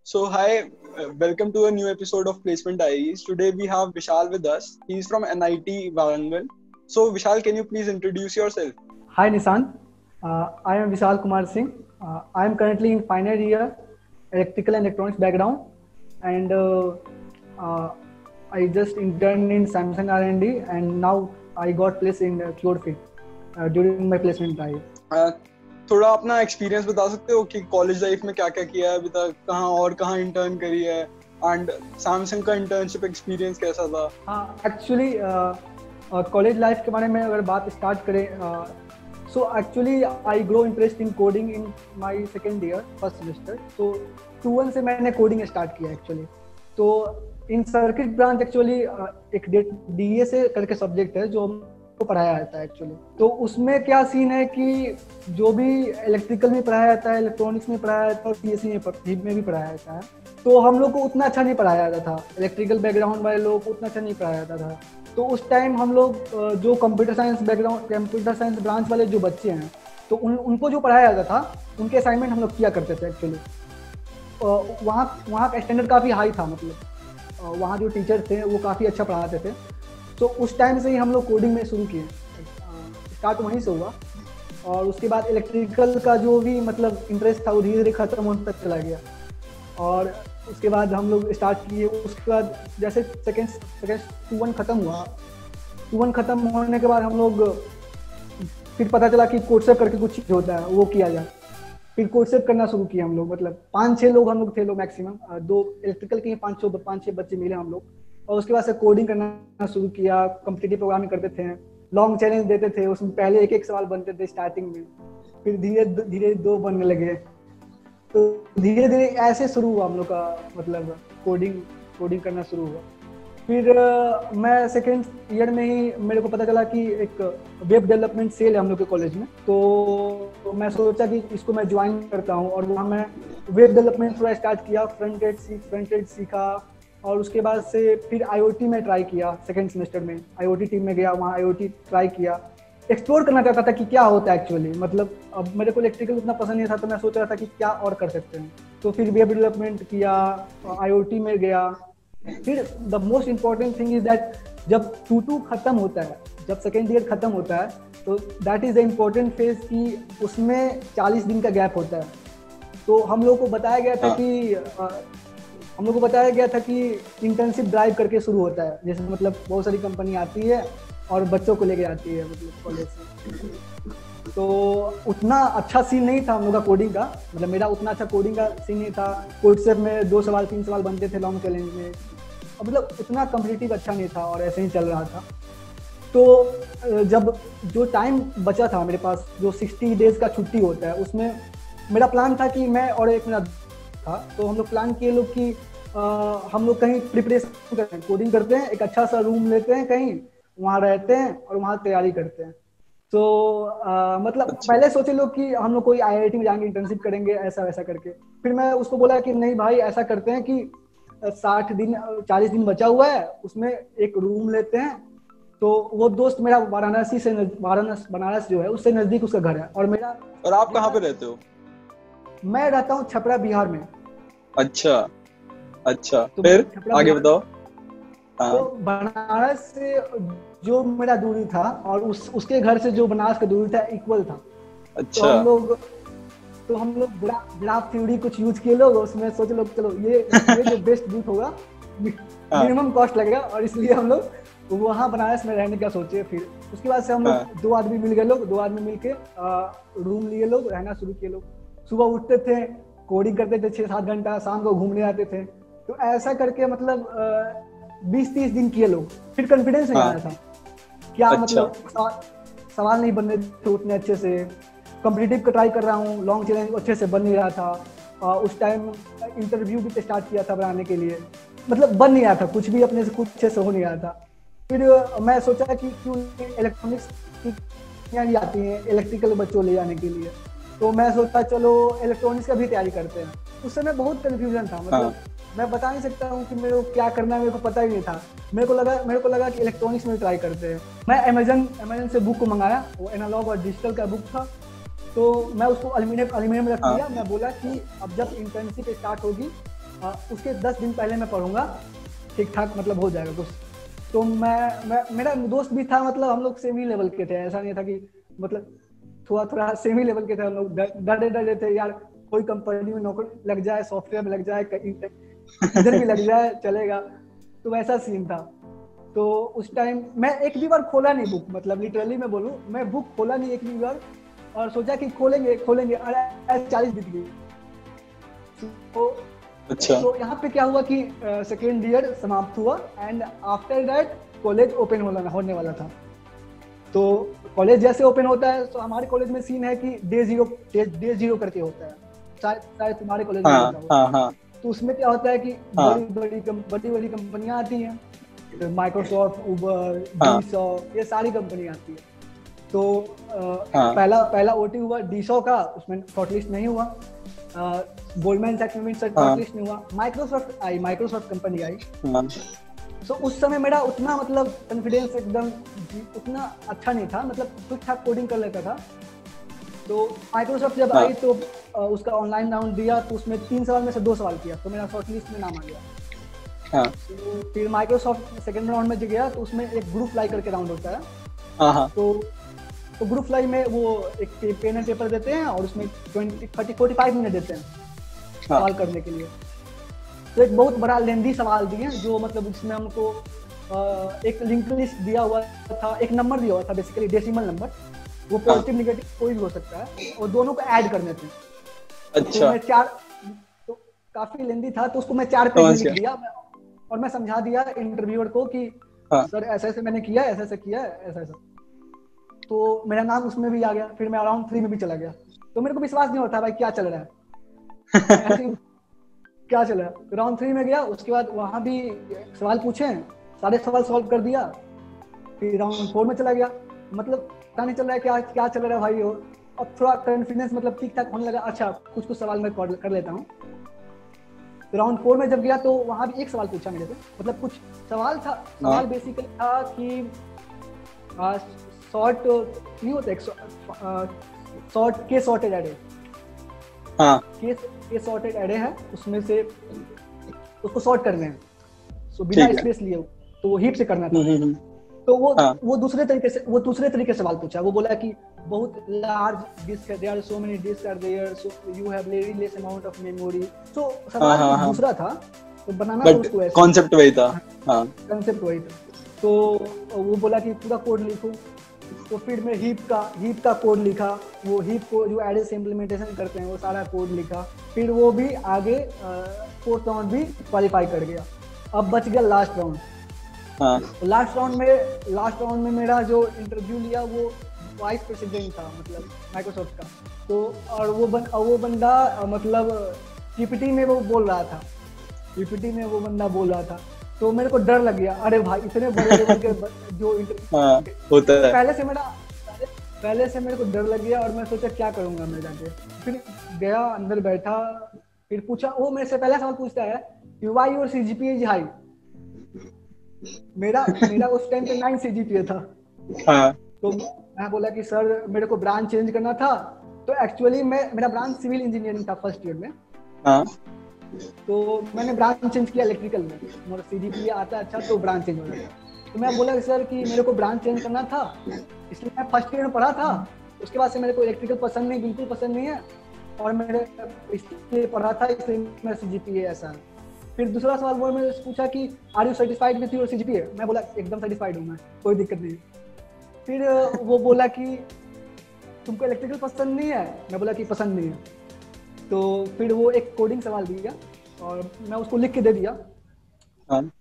So hi, welcome to a new episode of Placement Diaries. Today we have Vishal with us. He's from NIT Warangal. So Vishal, can you please introduce yourself? Hi Nissan, I am Vishal Kumar Singh. I am currently in final year, electrical and electronics background, and I just interned in Samsung R&D, and now I got placed in CureFit during my placement drive. थोड़ा अपना experience बता सकते हो कि college life में क्या क्या किया है अभी तक, कहाँ इंटर्न करी है, एंड सैमसंग का इंटर्नशिप एक्सपीरियंस कैसा था? हाँ, एक्चुअली कॉलेज लाइफ के बारे में अगर बात स्टार्ट करें, so actually I grow interest in coding in my second year, first semester. तो 2-1 से मैंने कोडिंग स्टार्ट किया एक्चुअली. तो इन सर्किट ब्रांच एक्चुअली एक DSA करके सब्जेक्ट है जो हमको पढ़ाया जाता है एक्चुअली. तो उसमें क्या सीन है कि जो भी इलेक्ट्रिकल में पढ़ाया जाता है, इलेक्ट्रॉनिक्स में पढ़ाया जाता है और CSE में भी पढ़ाया जाता है. तो हम लोग को उतना अच्छा नहीं पढ़ाया जाता था, इलेक्ट्रिकल बैकग्राउंड वाले लोगों को उतना अच्छा नहीं पढ़ाया जाता था. तो उस टाइम हम लोग जो कंप्यूटर साइंस ब्रांच वाले जो बच्चे हैं, तो उनको जो पढ़ाया जाता था, उनके असाइनमेंट हम लोग किया करते थे एक्चुअली. वहाँ का स्टैंडर्ड काफ़ी हाई था, मतलब वहाँ जो टीचर थे वो काफ़ी अच्छा पढ़ाते थे. तो उस टाइम से ही हम लोग कोडिंग में शुरू किए, स्टार्ट वहीं से हुआ. और उसके बाद इलेक्ट्रिकल का जो भी मतलब इंटरेस्ट था वो धीरे धीरे खत्म होने तक चला गया. और उसके बाद हम लोग स्टार्ट किए. उसके बाद जैसे सेकेंड 2-1 ख़त्म हुआ, 2-1 ख़त्म होने के बाद हम लोग फिर पता चला कि कोर्सेप करके कुछ चीज़ होता है, वो किया जाए. फिर कोर्सेप करना शुरू किया हम लोग. मतलब 5-6 लोग हम लोग थे, लोग मैक्सिमम 2 इलेक्ट्रिकल के 5-6 बच्चे मिले हम लोग. और उसके बाद से कोडिंग करना शुरू किया, कॉम्पिटिटिव प्रोग्रामिंग करते थे, लॉन्ग चैलेंज देते थे. उसमें पहले 1-1 सवाल बनते थे स्टार्टिंग में, फिर धीरे धीरे 2 बनने लगे. तो धीरे धीरे ऐसे शुरू हुआ हम लोग का, मतलब कोडिंग करना शुरू हुआ. फिर मैं सेकेंड ईयर में ही मेरे को पता चला कि एक वेब डेवलपमेंट सेल है हम लोग के कॉलेज में. तो मैं सोचा कि इसको मैं ज्वाइन करता हूँ. और वहाँ मैं वेब डेवलपमेंट थोड़ा स्टार्ट किया, फ्रंट एंड सीखा. और उसके बाद से फिर IoT में ट्राई किया. सेकेंड सेमेस्टर में IoT टीम में गया, वहाँ IoT ट्राई किया, एक्सप्लोर करना चाहता था कि क्या होता है एक्चुअली. मतलब अब मेरे को इलेक्ट्रिकल उतना पसंद नहीं था, तो मैं सोच रहा था कि क्या और कर सकते हैं. तो फिर वेब डेवलपमेंट किया, IoT में गया. फिर the most important thing is that जब 2-2 खत्म होता है, जब सेकेंड ईयर खत्म होता है, तो that is the important phase कि उसमें 40 दिन का गैप होता है. तो हम लोग को बताया गया था कि इंटर्नशिप ड्राइव करके शुरू होता है. जैसे मतलब बहुत सारी कंपनी आती है और बच्चों को लेके आती है, मतलब कॉलेज से. तो उतना अच्छा सीन नहीं था हम लोग का कोडिंग का, मतलब मेरा उतना अच्छा कोडिंग का सीन नहीं था. कोर्सेप में 2 सवाल 3 सवाल बनते थे लॉन्ग चैलेंज में, मतलब उतना कम्पिटिटिव अच्छा नहीं था और ऐसे ही चल रहा था. तो जब जो टाइम बचा था मेरे पास, जो 60 डेज का छुट्टी होता है, उसमें मेरा प्लान था कि मैं और एक मेरा था, तो हम लोग प्लान किए लोग कि हम लोग कहीं प्रिपरेशन करते हैं, कोडिंग करते हैं, एक अच्छा सा रूम लेते हैं कहीं, वहाँ रहते हैं और वहाँ तैयारी करते हैं. तो मतलब पहले सोचे लोग कि हम लोग कोई IIT में जाएंगे, इंटर्नशिप करेंगे, ऐसा वैसा करके. फिर मैं उसको बोला कि नहीं भाई, ऐसा करते हैं कि 40 दिन बचा हुआ है, उसमें एक रूम लेते हैं. तो वो दोस्त मेरा बनारस जो है उससे नजदीक उसका घर है. और आप कहाँ पे रहते हो? मैं रहता हूँ छपरा, बिहार में. अच्छा तो फिर आगे बताओ. तो बनारस से जो मेरा दूरी था और उसके घर से जो बनारस का दूरी था इक्वल था. अच्छा. तो हम लोग ग्राफ थ्योरी कुछ यूज किए लोग, उसमें सोचे लोग चलो ये जो बेस्ट रूट होगा, मिनिमम कॉस्ट लगेगा, और इसलिए हम लोग वहाँ बनारस में रहने का सोचे. फिर उसके बाद से हम लोग 2 आदमी मिल गए, 2 आदमी मिल के रूम लिए लोग, रहना शुरू किए लोग. सुबह उठते थे, कोडिंग करते थे 6-7 घंटा, शाम को घूमने आते थे. तो ऐसा करके मतलब 20-30 दिन किए लोग. फिर कॉन्फिडेंस नहीं आया था क्या. अच्छा. मतलब सवाल नहीं बन रहे थे उतने अच्छे से. कॉम्पिटिटिव का ट्राई कर रहा हूँ, लॉन्ग चैलेंज अच्छे से बन नहीं रहा था. उस टाइम इंटरव्यू भी स्टार्ट किया था बनाने के लिए, मतलब बन नहीं रहा था, कुछ भी अपने से कुछ अच्छे से हो नहीं रहा था. फिर मैं सोचा कि क्यों इलेक्ट्रॉनिक्स की आती हैं इलेक्ट्रिकल बच्चों ले जाने के लिए. तो मैं सोचा चलो इलेक्ट्रॉनिक्स का भी तैयारी करते हैं. उस समय बहुत कन्फ्यूजन था, मतलब मैं बता नहीं सकता हूँ कि मेरे को क्या करना है, मेरे को पता ही नहीं था. मेरे को लगा कि इलेक्ट्रॉनिक्स में ट्राई करते हैं. मैं अमेजन से बुक को मंगाया, वो एनालॉग और डिजिटल का बुक था. तो मैं उसको एल्यूमिनियम में रख दिया। मैं बोला कि अब जब इंटर्नशिप स्टार्ट होगी उसके 10 दिन पहले मैं पढ़ूंगा, ठीक ठाक मतलब हो जाएगा कुछ। तो मैं मेरा दोस्त भी था, मतलब हम लोग सेमी लेवल के थे, ऐसा नहीं था कि मतलब थोड़ा सेमी लेवल के थे हम लोग। डरे थे यार, कोई कंपनी में नौकरी लग जाए, सॉफ्टवेयर में लग जाए, इधर भी लग जाए चलेगा, तो वैसा सीन था। तो उस टाइम मैं एक भी बार खोला नहीं बुक, मतलब लिटरली मैं बोलूँ, मैं बुक खोला नहीं एक भी बार, और सोचा कि खोलेंगे अरे 40 बीत गई। तो अच्छा। तो यहाँ पे क्या हुआ कि सेकेंड ईयर समाप्त हुआ and after that college open होने वाला था। तो कॉलेज जैसे ओपन होता है तो हमारे कॉलेज में सीन है कि डे जीरो करके होता है, शायद तुम्हारे कॉलेज में होता हो। हाँ। तो उसमें क्या होता है कि बड़ी बड़ी कंपनियां आती हैं, माइक्रोसॉफ्ट, उबर, डीसॉ, ये सारी कंपनी आती है। तो पहला ओटी हुआ डीसॉ का, उसमें शॉर्टलिस्ट नहीं हुआ। गोल्डमैन सैक्स में शॉर्टलिस्ट नहीं हुआ। माइक्रोसॉफ्ट कंपनी आई। तो उस समय मेरा उतना मतलब कॉन्फिडेंस एकदम उतना अच्छा नहीं था, मतलब ठीक ठाक कोडिंग कर लेता था। तो माइक्रोसॉफ्ट जब आई तो उसका ऑनलाइन राउंड दिया, तो उसमें 3 सवाल में से 2 सवाल किया, तो मेरा शॉर्टलिस्ट में नाम आ गया। तो फिर माइक्रोसॉफ्ट सेकंड राउंड में गया, तो उसमें एक ग्रुप फ्लाई करके राउंड होता है। तो ग्रुप फ्लाई में वो एक पेन एंड पेपर देते हैं और उसमें 45 मिनट देते हैं सवाल करने के लिए। तो एक बहुत बड़ा लेंदी सवाल दिए, जो मतलब जिसमें हमको एक लिंक लिस्ट दिया हुआ था, एक नंबर दिया हुआ था, बेसिकली डेसिमल नंबर, वो पॉजिटिव नेगेटिव कोई भी हो सकता है, और दोनों को ऐड करने थे। अच्छा। तो मैं 4, तो काफी लेंदी था, तो उसको मैं 4 पेज में लिख दिया और मैं समझा दिया इंटरव्यूअर को कि सर ऐसे ऐसे मैंने किया, ऐसा ऐसा किया, ऐसा ऐसा। तो मेरा नाम उसमें भी आ गया। फिर मैं राउंड 3 में भी चला गया। तो मेरे को विश्वास नहीं होता भाई क्या चल रहा है क्या चल रहा है। राउंड 3 में गया, उसके बाद वहां भी सवाल पूछे, सारे सवाल सॉल्व कर दिया। फिर राउंड 4 में चला गया, मतलब पता नहीं चल रहा है क्या चल रहा है भाई। अब थोड़ा कॉन्फिडेंस मतलब ठीक ठाक होने लगा, अच्छा कुछ सवाल मैं कर लेता हूँ। तो राउंड 4 में जब गया तो वहां भी एक सवाल पूछा मेरे से, मतलब कुछ सवाल था। सवाल बेसिकली था कि शॉर्ट नहीं होता, शॉर्ट के सॉर्टेड एरे, के सॉर्टेड एरे है, उसमें से उसको सॉर्ट करने हैं, सो बिना स्पेस लिए, तो वो हीप से करना था। तो वो दूसरे तरीके से सवाल पूछा। वो बोला कि बहुत लार्ज डिस्क है, there are so many disk are there, so you have very less amount of memory. So सवाल दूसरा था, तो बनाना तो उसको ऐसे, कॉन्सेप्ट वही था। कॉन्सेप्ट वही था। तो वो बोला कि पूरा कोड लिखो। तो फिर मैं हीप का कोड लिखा, वो हीप को जो एरे से इम्प्लीमेंटेशन करते हैं वो सारा कोड लिखा। फिर वो भी आगे 4th राउंड भी क्वालिफाई कर गया। अब बच गया लास्ट राउंड। तो लास्ट राउंड में मेरा जो इंटरव्यू लिया वो वाइस प्रेसिडेंट था, मतलब माइक्रोसॉफ्ट का। तो और वो बंदा मतलब पीपीटी में वो बोल रहा था, तो मेरे को डर लग गया। अरे भाई इतने बड़े लेवल के जो होता है, पहले से मेरे को डर लग गया और मैं सोचा क्या करूंगा मैं जाके। फिर गया अंदर बैठा, फिर पूछा, वो मेरे से पहला सवाल पूछता है why your CGPA is high. मेरा उस टाइम पे 9 सीजीपीए था। तो मैं बोला कि सर मेरे को ब्रांच चेंज करना था। तो एक्चुअली मेरा ब्रांच सिविल इंजीनियरिंग था फर्स्ट ईयर में। तो मैंने ब्रांच चेंज किया इलेक्ट्रिकल में, मेरा सीजीपीए आता अच्छा तो ब्रांच चेंज हो गया। तो मैं बोला सर कि मेरे को ब्रांच चेंज करना था, इसलिए मैं फर्स्ट ईयर में पढ़ा था, उसके बाद से मेरे को इलेक्ट्रिकल पसंद नहीं, बिल्कुल पसंद नहीं है, और मैंने इसलिए पढ़ा था, इसलिए मेरा सीजीपीए ऐसा है। फिर दूसरा सवाल वो मैंने पूछा कि are you satisfied with your CGPA. मैं बोला एकदम सेटिस्फाइड हूँ मैं, कोई दिक्कत नहीं। फिर वो बोला कि तुमको इलेक्ट्रिकल पसंद नहीं है। मैं बोला कि पसंद नहीं है। तो फिर वो एक कोडिंग सवाल दिया और मैं उसको लिख के दे दिया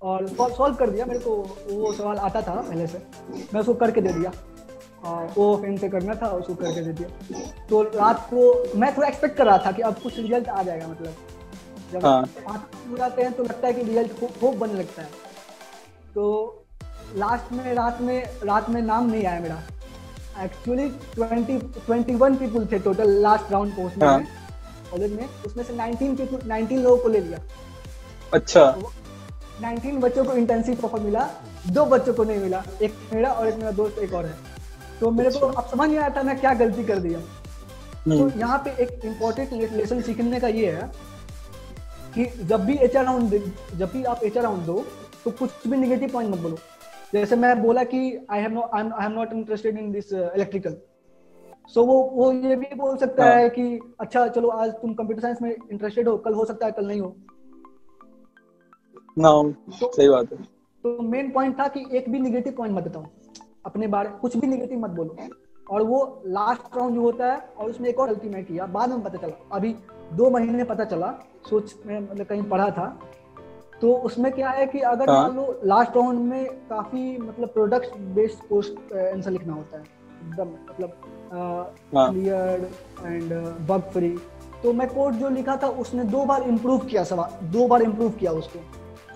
और सॉल्व कर दिया। मेरे को वो सवाल आता था पहले से, मैं उसको करके दे दिया और वो पेन से करना था, उसको करके दे दिया। तो रात को मैं थोड़ा एक्सपेक्ट कर रहा था कि अब कुछ रिजल्ट आ जाएगा, मतलब जब 5 हो जाते हैं तो लगता है कि रिजल्ट होप बनने लगता है। तो लास्ट में रात में नाम नहीं आया मेरा। एक्चुअली 21 पीपल थे टोटल लास्ट राउंड पहुंचने में कॉलेज में, उसमें से 19 लोगों को ले लिया। अच्छा। 19 बच्चों को इंटर्नशिप ऑफर मिला, 2 बच्चों को नहीं मिला, एक मेरा और एक मेरा दोस्त एक और है। तो मेरे को अब समझ नहीं आया था मैं क्या गलती कर दिया। तो यहाँ पे एक इम्पोर्टेंट लेसन सीखने का ये है कि जब भी आप एचआर राउंड दो तो कुछ भी नेगेटिव पॉइंट मत बोलो। जैसे मैं बोला कि I am not interested in this electrical, so वो ये भी बोल सकता है कि अच्छा चलो आज तुम कंप्यूटर साइंस में इंटरेस्टेड हो, कल हो सकता है कल नहीं हो ना। सही बात है। तो मेन पॉइंट था कि एक भी नेगेटिव पॉइंट मत बताओ अपने बारे, कुछ भी नेगेटिव मत बोलो। और वो लास्ट राउंड जो होता है, और उसमें एक और गलती मैं किया, बाद में पता चला, अभी 2 महीने पता चला, सोच में मतलब कहीं पढ़ा था, तो उसमें क्या है कि अगर मान लो लास्ट राउंड में काफी मतलब प्रोडक्ट बेस्ड पोस्ट आंसर लिखना होता है एकदम मतलब क्लियर एंड बग फ्री, तो मैं कोड जो लिखा था उसने 2 बार इम्प्रूव किया, 2 बार इम्प्रूव किया उसको।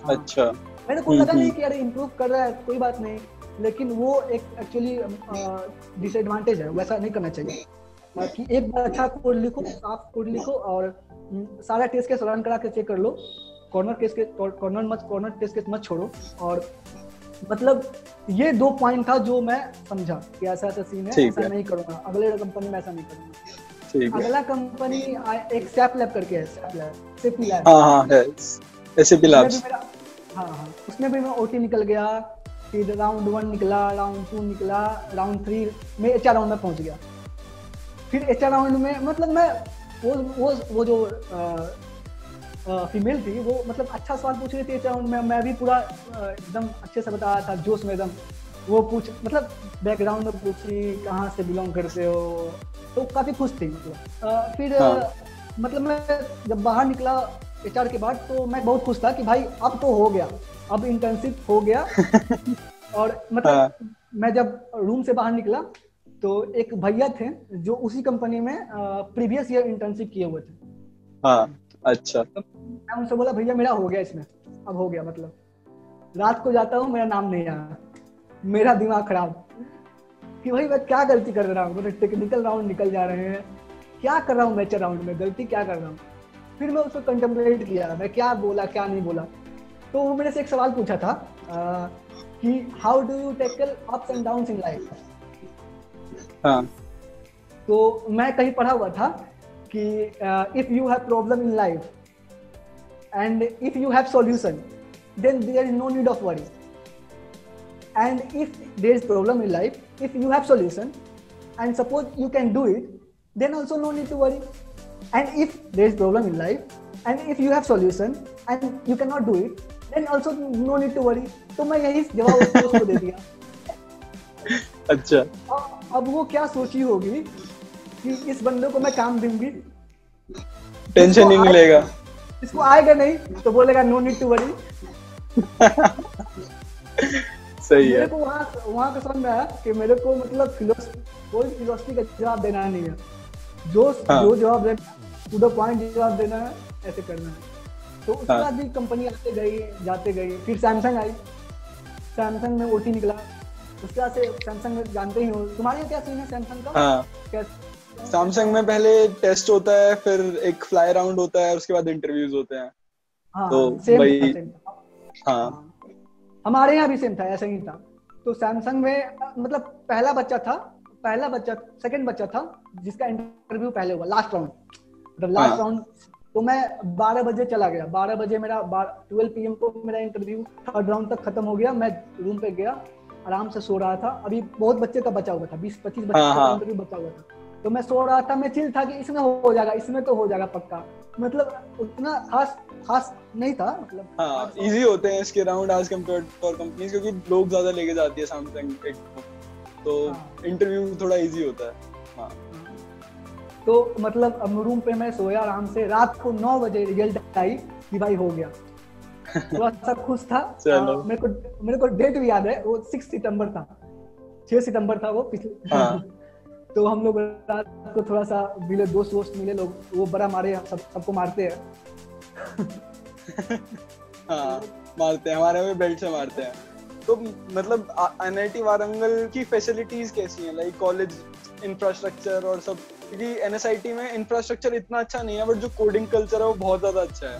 अच्छा। मैंने को लगा नहीं कि अरे इम्प्रूव कर रहा है कोई बात नहीं, लेकिन वो एक एक्चुअली डिसएडवांटेज है, वैसा नहीं करना चाहिए। कि एक बार अच्छा कोड लिखो, साफ कोड लिखो और सारा टेस्ट केस रन करा के चेक कर लो, कॉर्नर टेस्ट केस मत छोड़ो। और मतलब ये 2 पॉइंट था जो मैं समझा कि ऐसा सीन है, ऐसा नहीं करूंगा, अगले कंपनी में ऐसा नहीं करूंगा। अगला कंपनी एक सैप लैब करके है, SAP लैब। हाँ है SAP लैब्स। हाँ उसमें भी मैं ओटी निकल गया, फिर राउंड 1 निकला, राउंड 2 निकला, राउंड 3 में एचआर राउंड में पहुंच गया। फिर एचआर राउंड में मतलब मैं वो जो फीमेल थी वो मतलब अच्छा सवाल पूछ रही थी एचआर राउंड में, मैं भी पूरा एकदम अच्छे से बता रहा था, जोश में एकदम। वो मतलब बैकग्राउंड में पूछी कहाँ से बिलोंग करते हो, तो काफी खुश थी मतलब। फिर मतलब मैं जब बाहर निकला एचआर के बाद तो मैं बहुत खुश था कि भाई अब तो हो गया, अब इंटर्नशिप हो गया। और मतलब मैं जब रूम से बाहर निकला तो एक भैया थे जो उसी कंपनी में प्रीवियस ईयर इंटर्नशिप किए हुए थे। अच्छा। तो मैं उनसे बोला भैया मेरा हो गया इसमें, अब हो गया, मतलब रात को जाता हूँ मेरा नाम नहीं आया, मेरा दिमाग खराब कि भाई मैं क्या गलती कर रहा हूँ, मतलब टेक्निकल राउंड निकल जा रहे हैं, क्या कर रहा हूँ मैं राउंड में, गलती क्या कर रहा हूँ। फिर मैं उसको कंटेम्पलेट किया, मैं क्या बोला क्या नहीं बोला। तो वो मेरे से एक सवाल पूछा था कि how do you tackle ups and downs in life. तो मैं कहीं पढ़ा हुआ था कि if you have problem in life and if you have solution then there is no need of worry, and if there is problem in life if you have solution and suppose you can do it then also no need to worry, and if there is problem in life and if you have solution and you cannot do it then also no need to worry। तो मैं यही जवाब उसको दे दिया। अच्छा। अब वो क्या सोची होगी कि इस बंदे को मैं काम दूंगी, टेंशन नहीं मिलेगा, इसको आएगा नहीं तो बोलेगा नो नीड टू वरी। सही है। मेरे को वहाँ का समझ में आया कि मेरे को मतलब कोई फिलोसफी का जवाब देना नहीं है, जो जवाब देना टू द पॉइंट जवाब देना है, ऐसे करना है। तो उसके बाद भी कंपनी आते गई जाते गई, फिर सैमसंग आई, सैमसंग में ओटी निकला, उसके बाद से सैमसंग में जानते ही हो। तुम्हारे क्या सीन है सैमसंग का? सैमसंग में पहले टेस्ट होता है, फिर एक फ्लाई राउंड होता है, उसके बाद इंटरव्यूज होते हैं। तो भाई हमारे यहाँ भी सेम था, ऐसा ही था। तो सैमसंग में मतलब सेकंड बच्चा था जिसका इंटरव्यू पहले हुआ, लास्ट राउंड मतलब लास्ट राउंड। तो मैं 12 बजे चला गया, 12 बजे मेरा 12 PM को मेरा इंटरव्यू थर्ड राउंड तक खत्म हो गया। मैं रूम पे गया, आराम से सो रहा था, अभी बहुत बच्चे का बचा हुआ था, 20-25 बच्चे का इंटरव्यू बचा हुआ था। तो मैं सो रहा था, मैं चिल था कि इसमें हो जाएगा, इसमें तो हो जाएगा पक्का, मतलब उतना खास नहीं था, मतलब इजी होते हैं इसके round as compared for companies, क्योंकि लोग ज्यादा लेके जाती है सैमसंग, तो इंटरव्यू थोड़ा इजी होता है। तो मतलब अब रूम पे मैं सोया आराम से, रात को 9 बजे रिजल्ट आई कि भाई हो गया। थोड़ा सा खुश था। मेरे को डेट भी याद है, वो 6 सितंबर था, 6 सितंबर था वो पिछले। तो हम लोग रात को थोड़ा सा मिले, दोस्त मिले लोग, वो बड़ा मारे, सबको मारते हैं। मारते हैं, हमारे में बेल्ट से मारते हैं। तो मतलब NIT वारंगल की फैसिलिटीज कैसी हैं, लाइक कॉलेज इंफ्रास्ट्रक्चर और सब? क्योंकि NSIT में इंफ्रास्ट्रक्चर इतना अच्छा नहीं है, बट जो कोडिंग कल्चर है वो बहुत ज्यादा अच्छा है।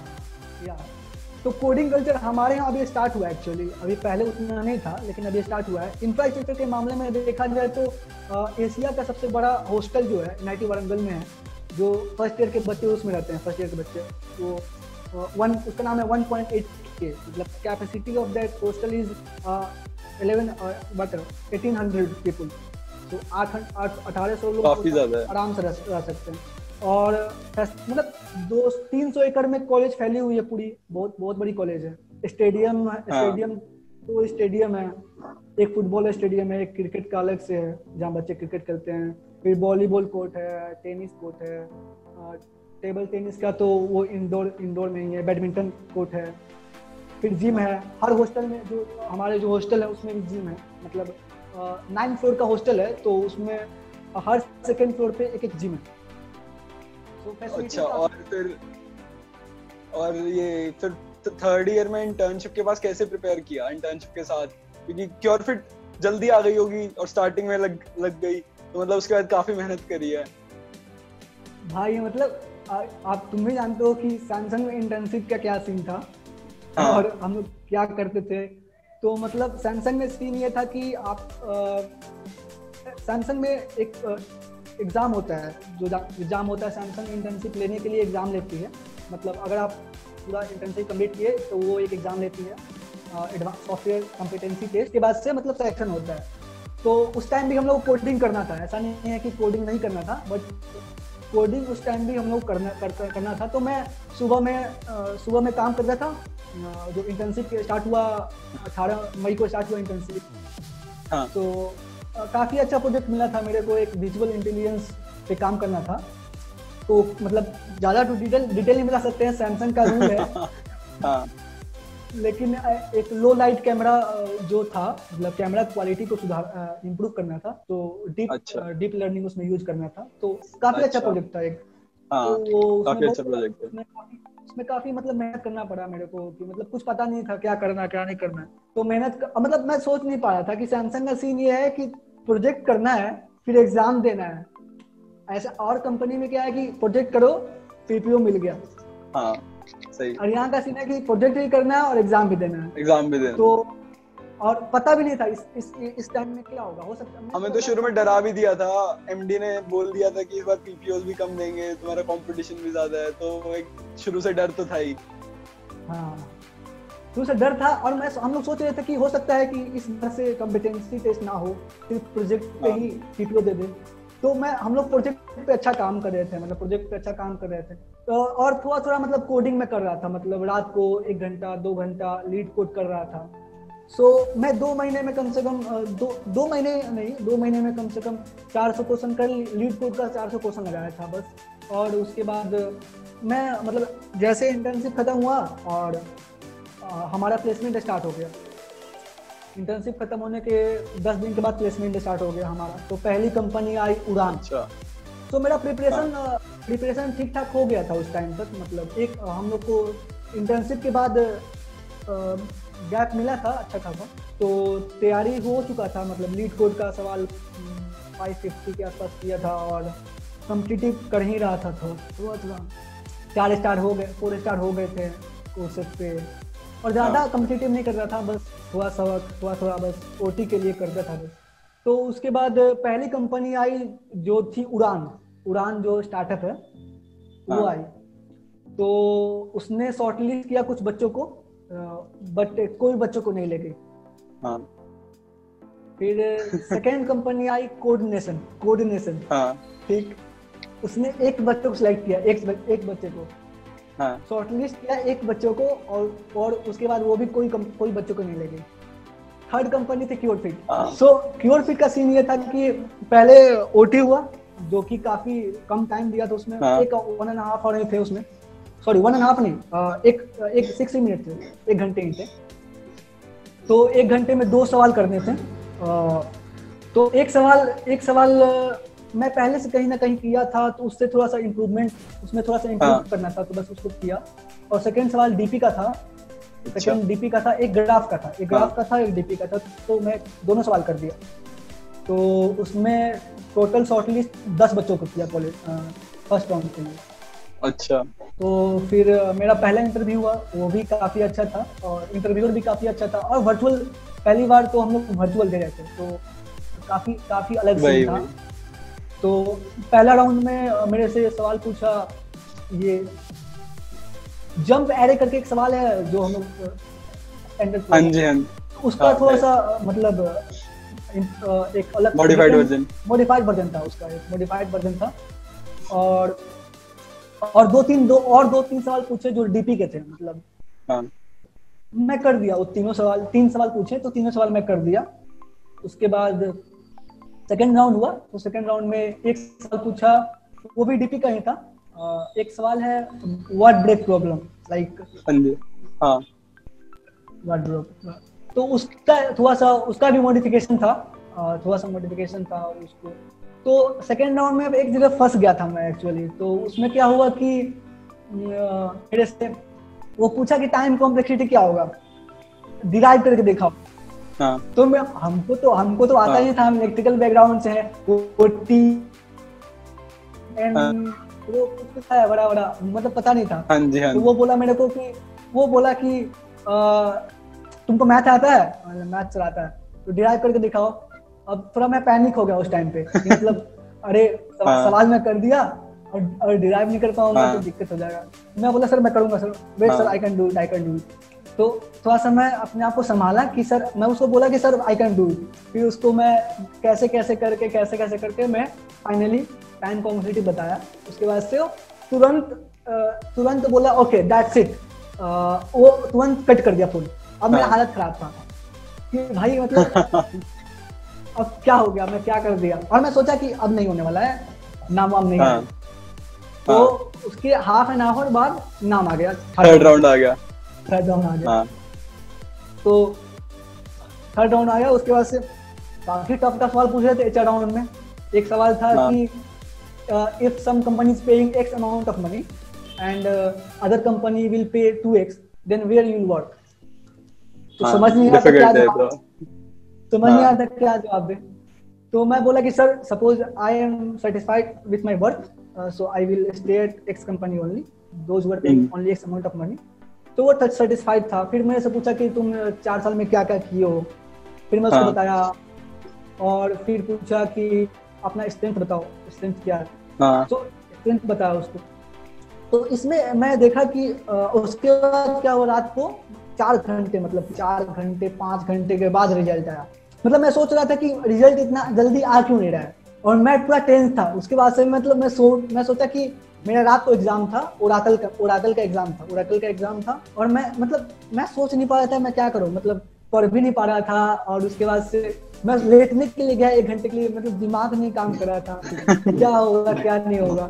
तो कोडिंग कल्चर हमारे यहाँ अभी स्टार्ट हुआ है एक्चुअली, अभी पहले उतना नहीं था लेकिन अभी स्टार्ट हुआ है। इंफ्रास्ट्रक्चर के मामले में देखा जाए तो एशिया का सबसे बड़ा हॉस्टल जो है NIT वारंगल में है, जो फर्स्ट ईयर के बच्चे उसमें रहते हैं, फर्स्ट ईयर के बच्चे, वो उसका नाम है 1.8K, मतलब capacity of that hostel is 1800 people, तो 1800 लोग काफी ज्यादा है, आराम से रह सकते हैं। और मतलब 300 एकड़ में कॉलेज फैली हुई है पूरी, बहुत बहुत बड़ी कॉलेज है। स्टेडियम तो स्टेडियम है, एक फुटबॉल स्टेडियम है, एक क्रिकेट का अलग से है जहाँ बच्चे क्रिकेट खेलते हैं, फिर वॉलीबॉल कोर्ट है, टेनिस कोर्ट है, टेबल टेनिस का तो वो इंडोर में ही है, बैडमिंटन कोर्ट है, फिर जिम है हर हॉस्टल में। जो हमारे जो हॉस्टल है उसमें भी जिम है, मतलब 9 फ्लोर का हॉस्टल है तो उसमें हर सेकेंड फ्लोर पे एक जिम है। अच्छा, और ये फिर थर्ड ईयर में इंटर्नशिप के पास कैसे प्रिपेयर किया इंटर्नशिप के साथ, क्योंकि क्योरफिट जल्दी आ गई होगी और स्टार्टिंग में लग गई, तो मतलब उसके बाद काफी मेहनत करी है भाई। मतलब आप तुम भी जानते हो कि सैमसंग में इंटर्नशिप का क्या सीन था। हाँ। और हम लोग क्या करते थे, तो मतलब सैमसंग में सीन ये था कि आप सैमसंग में एक एग्जाम होता है, जो एग्जाम होता है सैमसंग इंटर्नशिप लेने के लिए एग्जाम लेती है। मतलब अगर आप पूरा इंटर्नशिप कंप्लीट किए तो वो एक एग्जाम लेती है, एडवांस सॉफ्टवेयर कॉम्पिटेंसी टेस्ट के बाद से मतलब सिलेक्शन होता है। तो उस टाइम भी हम लोग कोडिंग करना था, ऐसा नहीं है कि कोडिंग नहीं करना था, बट कोडिंग उस टाइम भी हम लोग करना था। तो मैं सुबह में काम करता था। जो इंटर्नशिप स्टार्ट हुआ 18 मई को स्टार्ट हुआ इंटर्नशिप। हाँ। तो काफ़ी अच्छा प्रोजेक्ट मिला था मेरे को, एक विजुअल इंटेलिजेंस पे काम करना था। तो मतलब ज़्यादा डिटेल नहीं बता सकते हैं, सैमसंग का रूल है। हाँ। लेकिन एक लो लाइट कैमरा जो था, मतलब कैमरा क्वालिटी को इम्प्रूव करना था, तो डीप लर्निंग उसमें यूज करना था। तो काफ़ी अच्छा प्रोजेक्ट था एक। हाँ, तो काफी अच्छा प्रोजेक्ट है। उसमें काफी मतलब मेहनत करना पड़ा मेरे को, कि मतलब कुछ पता नहीं था क्या करना क्या नहीं करना। तो मतलब मैं सोच नहीं पा रहा था कि सैमसंग का सीन ये है कि प्रोजेक्ट करना है फिर एग्जाम देना है। ऐसा और कंपनी में क्या है कि प्रोजेक्ट करो पीपीओ मिल गया। हाँ सही। और यहाँ का सीन है कि प्रोजेक्ट भी करना है और एग्जाम भी देना है। तो और पता भी नहीं था इस टाइम में क्या होगा। हो सकता है हमें तो शुरू में डरा भी दिया था, एमडी ने बोल दिया था कि इस बार पीपीओस भी कम देंगे, तुम्हारा कंपटीशन भी ज्यादा है, तो एक शुरू से डर तो था ही। हाँ, शुरू से डर था। और हम लोग सोच रहे थे कि हो सकता है कि इस बार से कॉम्पिटेंसी टेस्ट ना हो, सिर्फ प्रोजेक्ट पे ही पीपीओ दे दे। तो हम लोग प्रोजेक्ट पे अच्छा काम कर रहे थे, तो और थोड़ा मतलब कोडिंग में कर रहा था, मतलब रात को 1 घंटा 2 घंटा लीड कोड कर रहा था। मैं 2 महीने में कम से कम 2 महीने में कम से कम 400 क्वेश्चन कर लीड कोड का 400 क्वेश्चन लगाया था बस। और उसके बाद मैं मतलब जैसे इंटर्नशिप खत्म हुआ और हमारा प्लेसमेंट स्टार्ट हो गया। इंटर्नशिप खत्म होने के 10 दिन के बाद प्लेसमेंट स्टार्ट हो गया हमारा। तो पहली कंपनी आई उड़ान। अच्छा। तो मेरा प्रिपरेशन ठीक ठाक हो गया था उस टाइम तक। मतलब एक हम लोग को इंटर्नशिप के बाद गैप मिला था अच्छा खासा, तो तैयारी हो चुका था। मतलब लीड कोड का सवाल 550 के आसपास किया था और कॉम्पिटिटिव कर ही रहा था। थोड़ा 4 स्टार हो गए, 4 स्टार हो गए थे कोर्सेज पे, और ज़्यादा कॉम्पिटिटिव नहीं कर रहा था, बस थोड़ा बस ओटी के लिए करता था बस। तो उसके बाद पहली कंपनी आई जो थी उड़ान जो स्टार्टअप है वो आई। तो उसने शॉर्टलिस्ट किया कुछ बच्चों को, बट कोई बच्चों को नहीं ले गई। हाँ। फिर सेकेंड कंपनी आई कोऑर्डिनेशन। हाँ। ठीक, उसने एक बच्चे को सिलेक्ट किया, एक बच्चे को शॉर्टलिस्ट किया, एक बच्चों को, और उसके बाद वो भी कोई बच्चों को नहीं ले गई। थर्ड कंपनी थी क्योरफिट। क्योरफिट का सीन ये था कि पहले ओटी हुआ, जो कि काफी कम टाइम दिया था उसमें। एक 1.5 आवर थे उसमें, सॉरी 1.5 नहीं, एक 60 मिनट थे, 1 घंटे ही थे। तो 1 घंटे में 2 सवाल करने थे। तो एक सवाल मैं पहले से कहीं ना कहीं किया था, तो उससे थोड़ा सा इम्प्रूव करना था, तो बस उसको किया। और सेकंड सवाल डीपी का था, एक ग्राफ का था, एक डीपी का था। तो मैं दोनों सवाल कर दिया। तो उसमें टोटल शॉर्टलिस्ट 10 बच्चों को किया कॉलेज फर्स्ट राउंड के लिए। अच्छा। तो फिर मेरा पहला इंटरव्यू हुआ, वो भी काफ़ी अच्छा था और इंटरव्यूअर भी काफ़ी अच्छा था। और वर्चुअल, पहली बार तो हम लोग वर्चुअल दे रहे थे, तो काफ़ी अलग सीन था। तो पहला राउंड में मेरे से सवाल पूछा, ये जंप एरे करके एक सवाल है जो हम लोग स्टैंडर्ड, हाँ जी हाँ जी, उसका थोड़ा सा मतलब एक अलग मॉडिफाइड वर्जन था उसका, एक मॉडिफाइड वर्जन था। और दो तीन सवाल पूछे जो डीपी के थे, मतलब हाँ मैं कर दिया वो तीन सवाल पूछे तो तीनों सवाल मैं कर दिया। उसके बाद सेकंड राउंड हुआ, तो सेकंड राउंड में एक सवाल पूछा, वो भी डीपी का ही था। एक सवाल है वर्ड ब्रेक प्रॉब्लम, लाइक हाँ जी हाँ वर्ड ब्रेक, तो उसका थोड़ा सा उसका भी मॉडिफिकेशन था, उसको। तो सेकेंड राउंड में एक जगह फंस गया था मैं एक्चुअली। तो उसमें क्या हुआ कि मेरे से वो पूछा कि टाइम कॉम्प्लेक्सिटी क्या होगा, डिराइव करके देखा। हाँ तो मैं हमको तो आता ही था, हम इलेक्ट्रिकल बैकग्राउंड से है, वो टी एंड वो कुछ है बड़ा मतलब पता नहीं था। हाँ जी हाँ तो वो बोला मेरे को कि तुमको मैथ आता है? मैथ चलाता है, तो डिराइव करके दिखाओ। अब थोड़ा मैं पैनिक हो गया उस टाइम पे कि मतलब अरे सवाल मैं कर दिया और डिराइव नहीं कर पाऊंगा तो दिक्कत हो जाएगा। मैं बोला सर मैं करूंगा sir, wait sir, I can do it. तो थोड़ा सा मैं अपने आप को संभाला कि सर, मैं उसको बोला कि sir I can do it. फिर उसको मैं कैसे करके मैं फाइनली टाइम कॉम्प्लेक्सिटी बताया। उसके बाद से तुरंत बोला ओके दैट्स इट, वो तुरंत कट कर दिया फोन। अब मेरा हालत खराब था कि भाई मतलब अब क्या हो गया, मैं क्या कर दिया। और मैं सोचा कि अब नहीं होने वाला है, नाम वाम नहीं आया। तो उसके हाफ एन आवर बाद नाम आ गया, थर्ड राउंड आ गया। तो थर्ड राउंड आ गया। उसके बाद से काफी टफ सवाल पूछ रहे थे एचआर राउंड में। एक सवाल था कि if some company is paying X amount of money and other company will pay 2x, then where you will work. तो समझ नहीं आ रहा क्या जवाब दे। तो मैं बोला कि sir suppose I am satisfied with my work, so I will stay at x company only, those were paying only x amount of money. तो वो सेटिस्फाइड था। फिर मेरे से पूछा कि तुम 4 साल में क्या क्या किए हो। फिर मैं उसको बताया, और फिर पूछा कि अपना स्ट्रेंथ बताओ, स्ट्रेंथ क्या है। तो स्ट्रेंथ बताया उसको। तो इसमें मैं देखा कि उसके बाद क्या हुआ, रात को 4 घंटे 5 घंटे के बाद रिजल्ट आया। मतलब मैं सोच रहा था कि रिजल्ट इतना जल्दी आ क्यों नहीं रहा है, और मैं पूरा टेंस था। उसके बाद से मतलब मैं सोचा कि मेरा रात को एग्जाम था, ओराकल का एग्जाम था। और मैं सोच नहीं पा रहा था मैं क्या करूं, मतलब पढ़ भी नहीं पा रहा था। और उसके बाद से मैं लेटने के लिए गया 1 घंटे के लिए, मतलब दिमाग नहीं काम कर रहा था क्या होगा क्या नहीं होगा।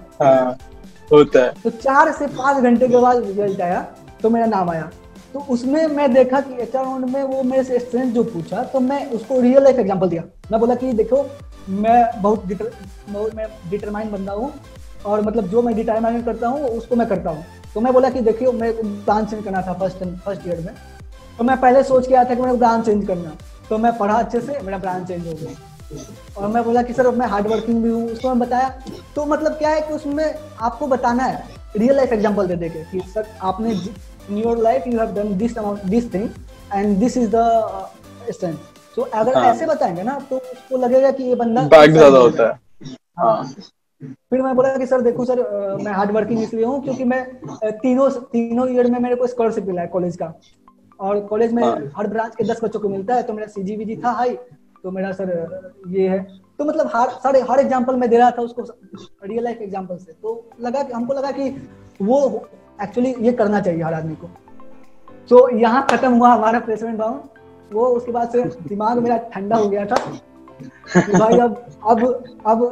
होता है। तो 4 से 5 घंटे के बाद रिजल्ट आया, तो मेरा नाम आया। तो उसमें मैं देखा कि एचआर राउंड में वो मेरे से स्ट्रेंथ जो पूछा, तो मैं उसको रियल लाइफ एग्जांपल दिया। मैं बोला कि देखो मैं बहुत डिटरमाइन बंदा हूँ, और मतलब जो मैं डिटरमाइन करता हूँ उसको मैं करता हूँ। तो मैं बोला कि देखियो मैं ब्रांच चेंज करना था फर्स्ट ईयर में, तो मैं पहले सोच के आया था कि मेरा ब्रांच चेंज करना। तो मैं पढ़ा अच्छे से, मेरा ब्रांच चेंज हो गया। और मैं बोला कि सर मैं हार्ड वर्किंग भी हूँ, उसको मैं बताया। तो मतलब क्या है कि उसमें आपको बताना है रियल लाइफ एग्जांपल दे के कि सर आपने in your life you have done this thing and this is the strength. So अगर ऐसे बताएंगे ना तो उसको लगेगा कि ये बंदा बैक ज्यादा होता है। हाँ। फिर मैं बोला कि सर देखो सर मैं हार्ड वर्किंग इसलिए हूँ क्योंकि मैं तीनों ईयर में मेरे को स्कॉलरशिप मिला है कॉलेज का, और कॉलेज में हर ब्रांच के 10 बच्चों को मिलता है। तो मेरा सीजीबीजी था हाई, तो मेरा सर ये है। तो मतलब हर एग्जांपल में दे रहा था उसको रियल लाइफ एग्जांपल से। तो हमको लगा कि वो एक्चुअली ये करना चाहिए हर आदमी को। तो यहाँ खत्म हुआ हमारा प्लेसमेंट राउंड। वो उसके बाद से दिमाग मेरा ठंडा हो गया था कि भाई अब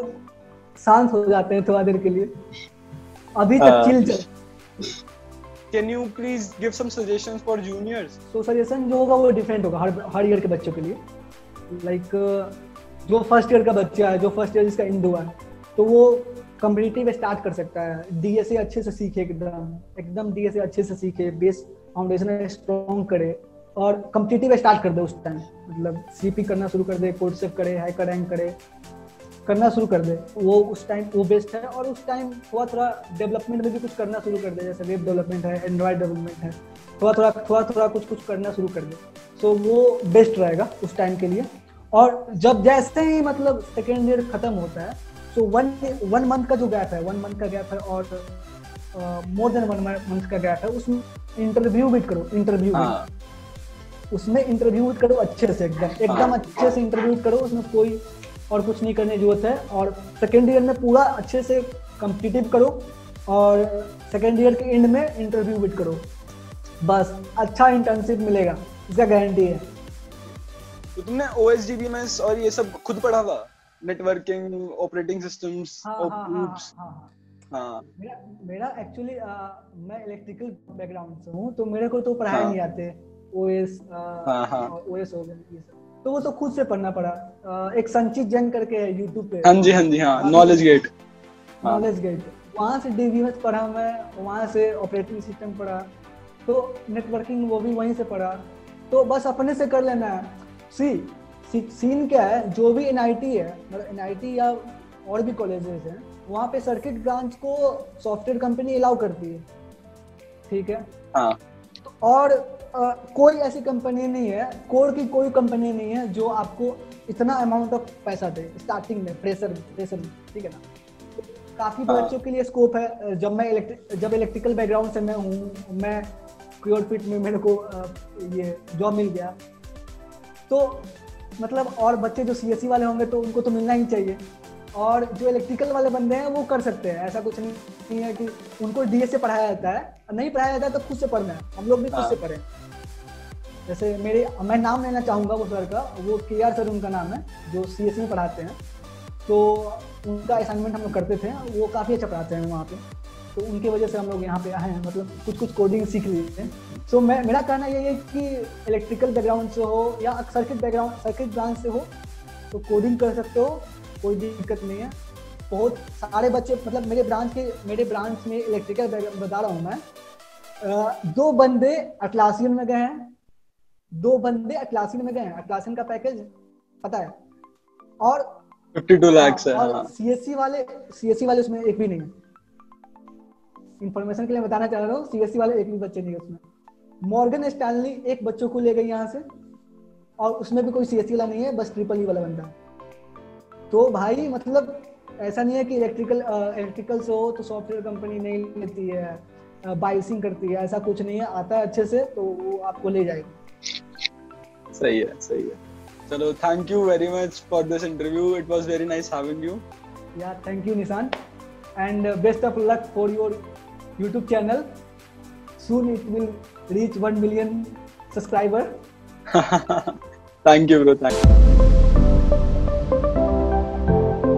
शांत हो जाते हैं थोड़ा देर के लिए, अभी तक चिल चल। Can you please give some suggestions for juniors? तो सजेशन जो होगा वो डिफरेंट होगा हर ईयर के बच्चों के लिए। लाइक जो फर्स्ट ईयर का बच्चा है, जो फर्स्ट ईयर जिसका इंड हुआ है, तो वो कॉम्पिटिटिव स्टार्ट कर सकता है। डीएसए अच्छे से सीखे, एकदम डीएसए अच्छे से सीखे, बेस फाउंडेशन स्ट्रॉन्ग करे, और कॉम्पिटिटिव स्टार्ट कर दे उस टाइम। मतलब सीपी करना शुरू कर दे, कोडसेप करे, हैकर रैंक करे, करना शुरू कर दे। वो उस टाइम वो बेस्ट है। और उस टाइम थोड़ा डेवलपमेंट में भी कुछ करना शुरू कर दे, जैसे वेब डेवलपमेंट है, एंड्रॉइड डेवलपमेंट है, थोड़ा कुछ करना शुरू कर दे। सो वो बेस्ट रहेगा उस टाइम के लिए। और जब जैसे ही मतलब सेकेंड ईयर खत्म होता है, तो वन मंथ का जो गैप है, 1 मंथ का गैप है और मोर देन 1 मंथ का गैप है, उसमें इंटरव्यू भी करो, इंटरव्यू उसमें इंटरव्यू करो अच्छे से, एकदम अच्छे से इंटरव्यू करो, उसमें कोई और कुछ नहीं करने की जरूरत है। और सेकेंड ईयर में पूरा अच्छे से कम्पिटिटिव करो और सेकेंड ईयर के एंड में इंटरव्यू बिट करो, बस अच्छा इंटर्नशिप मिलेगा, इसका गारंटी है। तो तुमने OSDBMS और ये सब खुद पढ़ा था, नेटवर्किंग, ऑपरेटिंग सिस्टम्स, ग्रुप्स? हाँ, मेरा एक्चुअली मैं इलेक्ट्रिकल बैकग्राउंड से हूँ, तो मेरे को तो पढ़ाई नहीं आते OS OS हो गया ये सब, तो वो तो खुद से पढ़ना पड़ा। एक संचित जैन करके है यूट्यूब पे, हाँ, नॉलेज गेट, वहाँ से DBMS पढ़ा मैं, वहाँ से ऑपरेटिंग सिस्टम पढ़ा, तो नेटवर्किंग वो भी वहीं से पढ़ा। तो बस अपने से कर लेना है। सीन क्या है, जो भी NIT है, मतलब NIT या और भी कॉलेजेस हैं, वहाँ पे सर्किट ब्रांच को सॉफ्टवेयर कंपनी अलाउ करती है, ठीक है। और कोई ऐसी कंपनी नहीं है, कोर की कोई कंपनी नहीं है जो आपको इतना अमाउंट ऑफ पैसा दे स्टार्टिंग में, फ्रेशर में, ठीक है ना। तो काफी बच्चों के लिए स्कोप है। जब इलेक्ट्रिकल बैकग्राउंड से मैं हूँ, मैं क्योरफिट में मेरे को ये जॉब मिल गया, तो मतलब और बच्चे जो CSE वाले होंगे तो उनको तो मिलना ही चाहिए, और जो इलेक्ट्रिकल वाले बंदे हैं वो कर सकते हैं। ऐसा कुछ नहीं है कि उनको DS से पढ़ाया जाता है, नहीं पढ़ाया जाता है तो खुद से पढ़ना है। हम लोग भी खुद से पढ़े। जैसे मैं नाम लेना चाहूँगा वो सर का, वो KR सर उनका नाम है, जो CSE में पढ़ाते हैं। तो उनका असाइनमेंट हम लोग करते थे, वो काफ़ी अच्छा पढ़ाते हैं वहाँ पे, तो उनकी वजह से हम लोग यहाँ पे आए हैं, मतलब कुछ कोडिंग सीख लिए थे। सो मेरा कहना यही है कि इलेक्ट्रिकल बैकग्राउंड से हो या सर्किट ब्रांच से हो तो कोडिंग कर सकते हो, कोई दिक्कत नहीं है। बहुत सारे बच्चे, मतलब मेरे ब्रांच में इलेक्ट्रिकल बता रहा हूँ मैं, 2 बंदे अटलासियन में गए हैं, 2 बंदे अटलासियन में गए हैं। अटलासियन का पैकेज पता है, और 52 लाख है। और CSE वाले उसमें एक भी नहीं है। इंफॉर्मेशन के लिए बताना चाह रहा हूँ, CSE वाले एक भी बच्चे नहीं है उसमें। मॉर्गन स्टैनली एक बच्चों को ले गई यहाँ से, और उसमें भी कोई CSE वाला नहीं है, बस ट्रिपल E वाला बंदा है। तो भाई मतलब ऐसा नहीं है कि इलेक्ट्रिकल से हो तो सॉफ्टवेयर कंपनी नहीं लेती है, बाइसिंग करती है, ऐसा कुछ नहीं है। आता है अच्छे से तो वो आपको ले जाएगी। सही है। चलो, thank you very much for this interview, it was very nice having you. या थैंक यू निशान, and best of luck for your YouTube channel. Soon it will reach 1 million subscriber. Thank you, bro. Thank you.